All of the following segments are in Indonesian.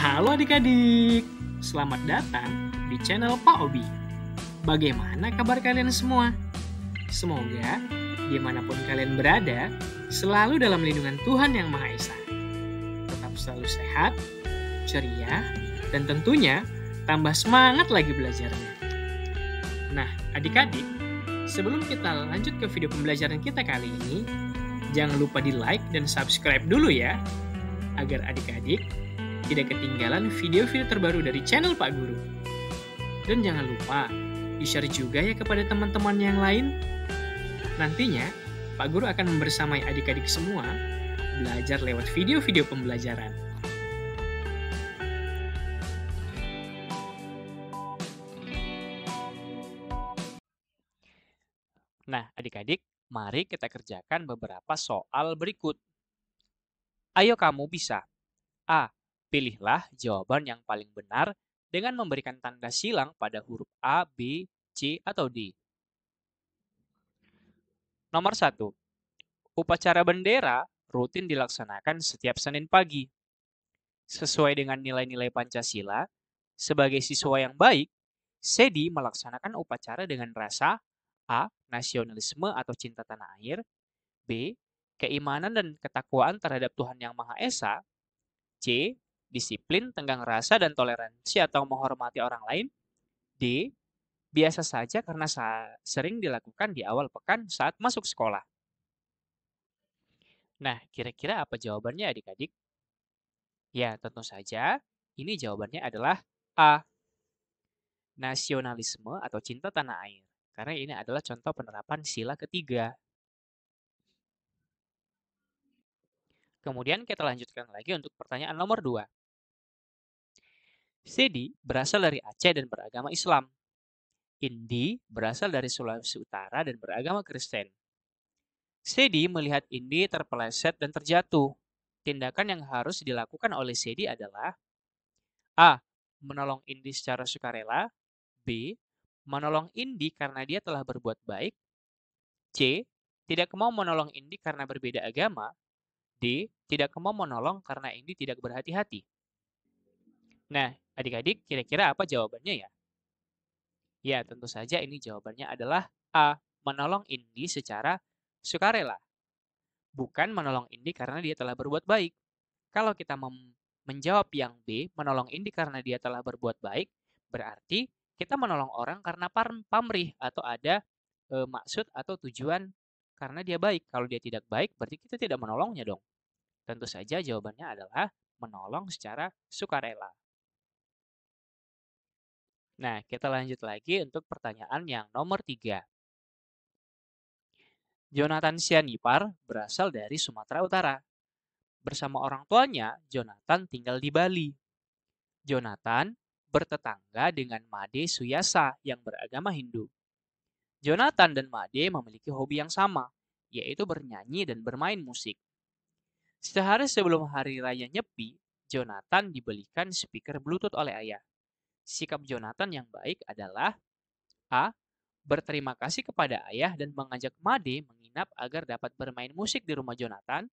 Halo adik-adik, selamat datang di channel Pak Obi. Bagaimana kabar kalian semua? Semoga dimanapun kalian berada, selalu dalam lindungan Tuhan Yang Maha Esa. Tetap selalu sehat, ceria, dan tentunya tambah semangat lagi belajarnya. Nah, adik-adik, sebelum kita lanjut ke video pembelajaran kita kali ini, jangan lupa di like dan subscribe dulu ya, agar adik-adik tidak ketinggalan video-video terbaru dari channel Pak Guru. Dan jangan lupa di-share juga ya kepada teman-teman yang lain. Nantinya, Pak Guru akan membersamai adik-adik semua belajar lewat video-video pembelajaran. Nah, adik-adik, mari kita kerjakan beberapa soal berikut. Ayo kamu bisa. A. Pilihlah jawaban yang paling benar dengan memberikan tanda silang pada huruf A, B, C, atau D. Nomor 1. Upacara bendera rutin dilaksanakan setiap Senin pagi. Sesuai dengan nilai-nilai Pancasila, sebagai siswa yang baik, Sedi melaksanakan upacara dengan rasa A. Nasionalisme atau cinta tanah air, B. Keimanan dan ketakwaan terhadap Tuhan Yang Maha Esa, C. Disiplin, tenggang rasa, dan toleransi atau menghormati orang lain, D. Biasa saja karena sering dilakukan di awal pekan saat masuk sekolah. Nah, kira-kira apa jawabannya adik-adik? Ya, tentu saja ini jawabannya adalah A. Nasionalisme atau cinta tanah air. Karena ini adalah contoh penerapan sila ketiga. Kemudian kita lanjutkan lagi untuk pertanyaan nomor 2. Sedi berasal dari Aceh dan beragama Islam. Indi berasal dari Sulawesi Utara dan beragama Kristen. Sedi melihat Indi terpeleset dan terjatuh. Tindakan yang harus dilakukan oleh Sedi adalah A. Menolong Indi secara sukarela, B. Menolong Indi karena dia telah berbuat baik, C. Tidak mau menolong Indi karena berbeda agama, D. Tidak mau menolong karena Indi tidak berhati-hati. Nah, adik-adik kira-kira apa jawabannya ya? Ya, tentu saja ini jawabannya adalah A. Menolong Indi secara sukarela. Bukan menolong Indi karena dia telah berbuat baik. Kalau kita menjawab yang B, menolong Indi karena dia telah berbuat baik, berarti kita menolong orang karena pamrih atau ada maksud atau tujuan karena dia baik. Kalau dia tidak baik, berarti kita tidak menolongnya dong. Tentu saja jawabannya adalah menolong secara sukarela. Nah, kita lanjut lagi untuk pertanyaan yang nomor 3. Jonathan Sianipar berasal dari Sumatera Utara. Bersama orang tuanya, Jonathan tinggal di Bali. Jonathan bertetangga dengan Made Suyasa yang beragama Hindu. Jonathan dan Made memiliki hobi yang sama, yaitu bernyanyi dan bermain musik. Sehari sebelum hari raya Nyepi, Jonathan dibelikan speaker Bluetooth oleh ayah. Sikap Jonathan yang baik adalah A. Berterima kasih kepada ayah dan mengajak Made menginap agar dapat bermain musik di rumah Jonathan.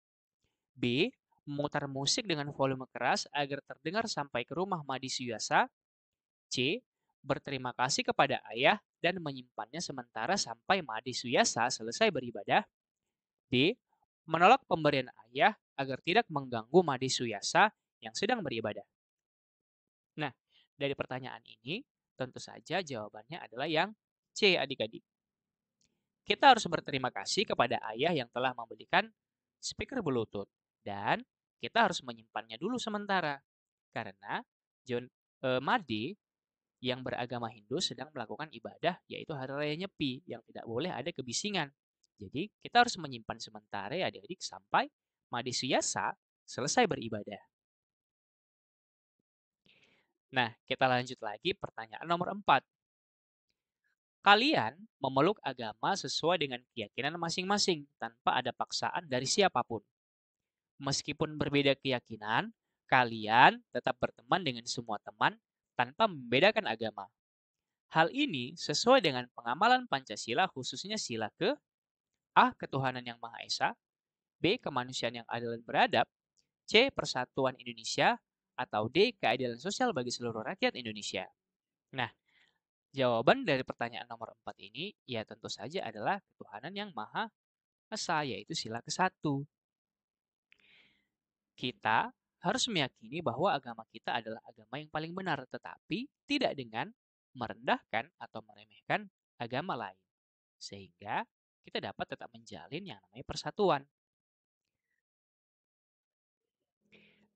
B. Memutar musik dengan volume keras agar terdengar sampai ke rumah Made Suyasa. C. Berterima kasih kepada ayah dan menyimpannya sementara sampai Made Suyasa selesai beribadah. D. Menolak pemberian ayah agar tidak mengganggu Made Suyasa yang sedang beribadah. Nah, dari pertanyaan ini, tentu saja jawabannya adalah yang C, adik-adik. Kita harus berterima kasih kepada ayah yang telah membelikan speaker Bluetooth. Dan kita harus menyimpannya dulu sementara. Karena Made yang beragama Hindu sedang melakukan ibadah, yaitu Hari Raya Nyepi, yang tidak boleh ada kebisingan. Jadi, kita harus menyimpan sementara ya adik-adik sampai Made Suyasa selesai beribadah. Nah, kita lanjut lagi pertanyaan nomor 4. Kalian memeluk agama sesuai dengan keyakinan masing-masing tanpa ada paksaan dari siapapun. Meskipun berbeda keyakinan, kalian tetap berteman dengan semua teman tanpa membedakan agama. Hal ini sesuai dengan pengamalan Pancasila khususnya sila ke A. Ketuhanan yang Maha Esa, B. Kemanusiaan yang adil dan beradab, C. Persatuan Indonesia, atau D. Keadilan sosial bagi seluruh rakyat Indonesia? Nah, jawaban dari pertanyaan nomor 4 ini ya tentu saja adalah ketuhanan yang Maha Esa, yaitu sila ke-1. Kita harus meyakini bahwa agama kita adalah agama yang paling benar, tetapi tidak dengan merendahkan atau meremehkan agama lain. Sehingga kita dapat tetap menjalin yang namanya persatuan.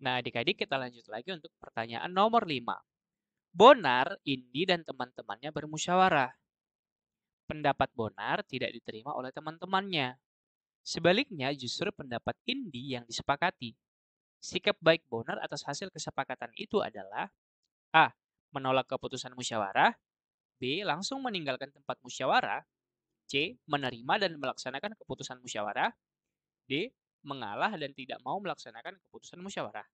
Nah, adik-adik kita lanjut lagi untuk pertanyaan nomor 5. Bonar, Indi, dan teman-temannya bermusyawarah. Pendapat Bonar tidak diterima oleh teman-temannya. Sebaliknya, justru pendapat Indi yang disepakati. Sikap baik Bonar atas hasil kesepakatan itu adalah A. Menolak keputusan musyawarah. B. Langsung meninggalkan tempat musyawarah. C. Menerima dan melaksanakan keputusan musyawarah. D. Mengalah dan tidak mau melaksanakan keputusan musyawarah.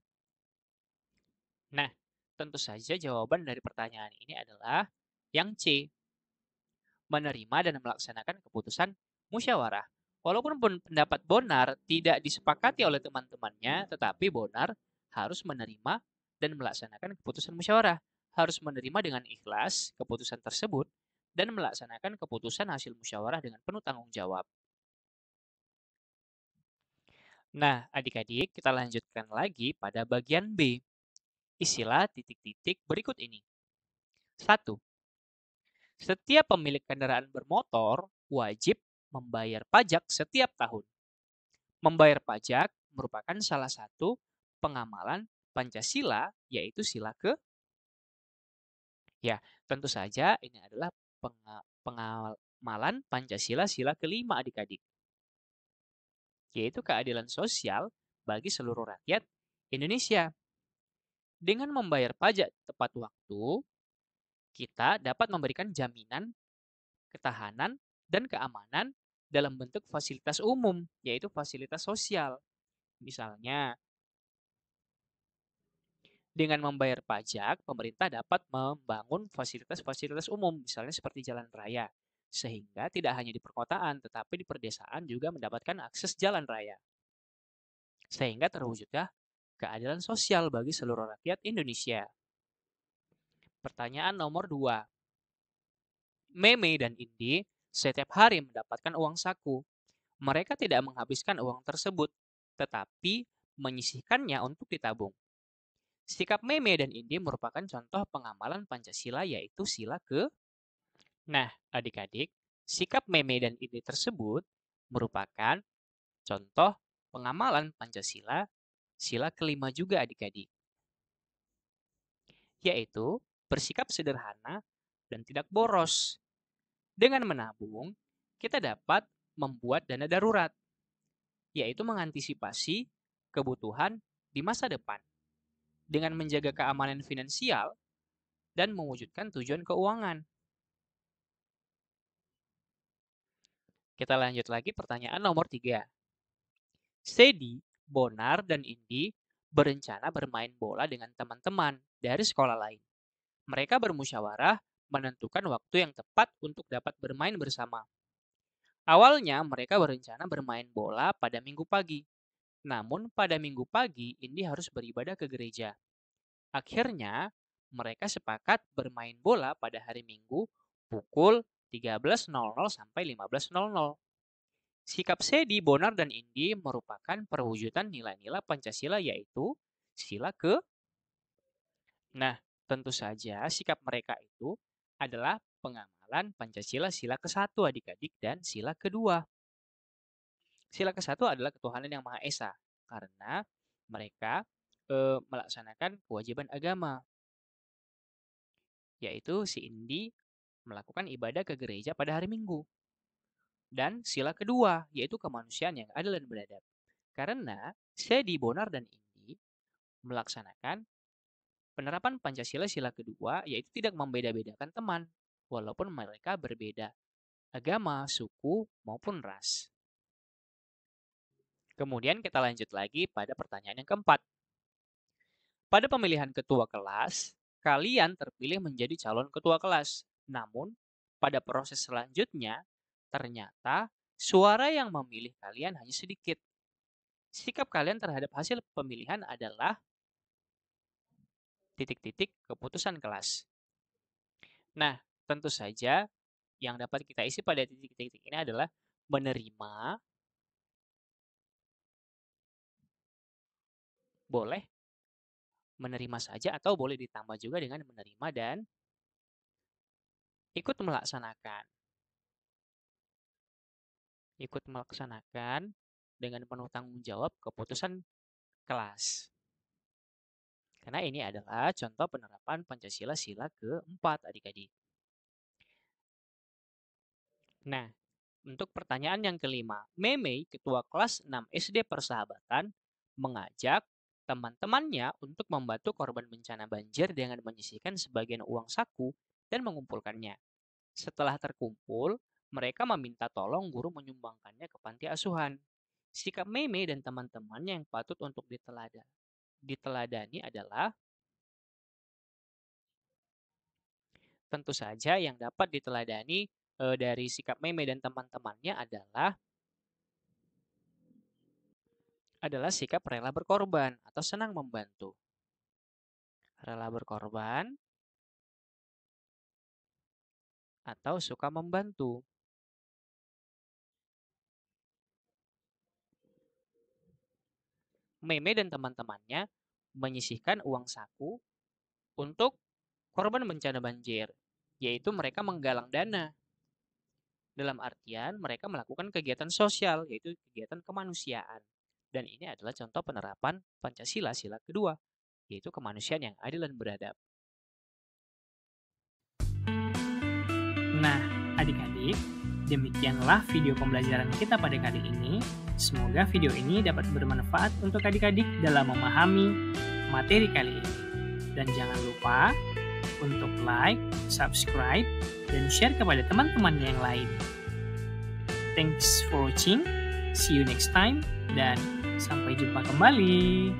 Nah, tentu saja jawaban dari pertanyaan ini adalah yang C. Menerima dan melaksanakan keputusan musyawarah. Walaupun pendapat Bonar tidak disepakati oleh teman-temannya, tetapi Bonar harus menerima dan melaksanakan keputusan musyawarah. Harus menerima dengan ikhlas keputusan tersebut dan melaksanakan keputusan hasil musyawarah dengan penuh tanggung jawab. Nah, adik-adik, kita lanjutkan lagi pada bagian B. Isilah titik-titik berikut ini. 1. Setiap pemilik kendaraan bermotor wajib membayar pajak setiap tahun. Membayar pajak merupakan salah satu pengamalan Pancasila, yaitu sila ke. Ya, tentu saja ini adalah pengamalan Pancasila sila kelima adik-adik, yaitu keadilan sosial bagi seluruh rakyat Indonesia. Dengan membayar pajak tepat waktu, kita dapat memberikan jaminan ketahanan dan keamanan dalam bentuk fasilitas umum, yaitu fasilitas sosial. Misalnya, dengan membayar pajak, pemerintah dapat membangun fasilitas-fasilitas umum, misalnya seperti jalan raya, sehingga tidak hanya di perkotaan, tetapi di perdesaan juga mendapatkan akses jalan raya. Sehingga terwujudlah keadilan sosial bagi seluruh rakyat Indonesia. Pertanyaan nomor 2. Meme dan Indi setiap hari mendapatkan uang saku. Mereka tidak menghabiskan uang tersebut, tetapi menyisihkannya untuk ditabung. Sikap Meme dan Indi merupakan contoh pengamalan Pancasila, yaitu sila ke. Nah, adik-adik, sikap Meme dan Indi tersebut merupakan contoh pengamalan Pancasila sila kelima juga adik-adik, yaitu bersikap sederhana dan tidak boros. Dengan menabung, kita dapat membuat dana darurat, yaitu mengantisipasi kebutuhan di masa depan dengan menjaga keamanan finansial dan mewujudkan tujuan keuangan. Kita lanjut lagi pertanyaan nomor 3. Sedi, Bonar, dan Indi berencana bermain bola dengan teman-teman dari sekolah lain. Mereka bermusyawarah menentukan waktu yang tepat untuk dapat bermain bersama. Awalnya mereka berencana bermain bola pada Minggu pagi. Namun pada Minggu pagi Indi harus beribadah ke gereja. Akhirnya mereka sepakat bermain bola pada hari Minggu pukul 13.00 sampai 15.00. Sikap Sedi, Bonar, dan Indi merupakan perwujudan nilai-nilai Pancasila, yaitu sila ke. Nah, tentu saja sikap mereka itu adalah pengamalan Pancasila sila ke-1 adik-adik dan sila kedua. Sila ke-1 adalah ketuhanan yang Maha Esa karena mereka melaksanakan kewajiban agama, yaitu si Indi melakukan ibadah ke gereja pada hari Minggu. Dan sila kedua, yaitu kemanusiaan yang adil dan beradab. Karena Sedi, Bonar, dan Indi melaksanakan penerapan Pancasila sila kedua, yaitu tidak membeda-bedakan teman, walaupun mereka berbeda agama, suku, maupun ras. Kemudian kita lanjut lagi pada pertanyaan yang keempat. Pada pemilihan ketua kelas, kalian terpilih menjadi calon ketua kelas. Namun, pada proses selanjutnya, ternyata suara yang memilih kalian hanya sedikit. Sikap kalian terhadap hasil pemilihan adalah titik-titik keputusan kelas. Nah, tentu saja yang dapat kita isi pada titik-titik ini adalah menerima, boleh menerima saja atau boleh ditambah juga dengan menerima dan ikut melaksanakan. Ikut melaksanakan dengan penuh tanggung jawab keputusan kelas. Karena ini adalah contoh penerapan Pancasila sila keempat, adik-adik. Nah, untuk pertanyaan yang kelima, Meme, ketua kelas 6 SD Persahabatan, mengajak teman-temannya untuk membantu korban bencana banjir dengan menyisihkan sebagian uang saku dan mengumpulkannya. Setelah terkumpul, mereka meminta tolong guru menyumbangkannya ke panti asuhan. Sikap Meme dan teman-temannya yang patut untuk diteladani adalah tentu saja yang dapat diteladani dari sikap Meme dan teman-temannya adalah sikap rela berkorban atau senang membantu. Rela berkorban atau suka membantu. Meme dan teman-temannya menyisihkan uang saku untuk korban bencana banjir, yaitu mereka menggalang dana. Dalam artian mereka melakukan kegiatan sosial, yaitu kegiatan kemanusiaan. Dan ini adalah contoh penerapan Pancasila sila kedua, yaitu kemanusiaan yang adil dan beradab. Nah, adik-adik, demikianlah video pembelajaran kita pada kali ini. Semoga video ini dapat bermanfaat untuk adik-adik dalam memahami materi kali ini. Dan jangan lupa untuk like, subscribe, dan share kepada teman-teman yang lain. Thanks for watching, see you next time, dan sampai jumpa kembali.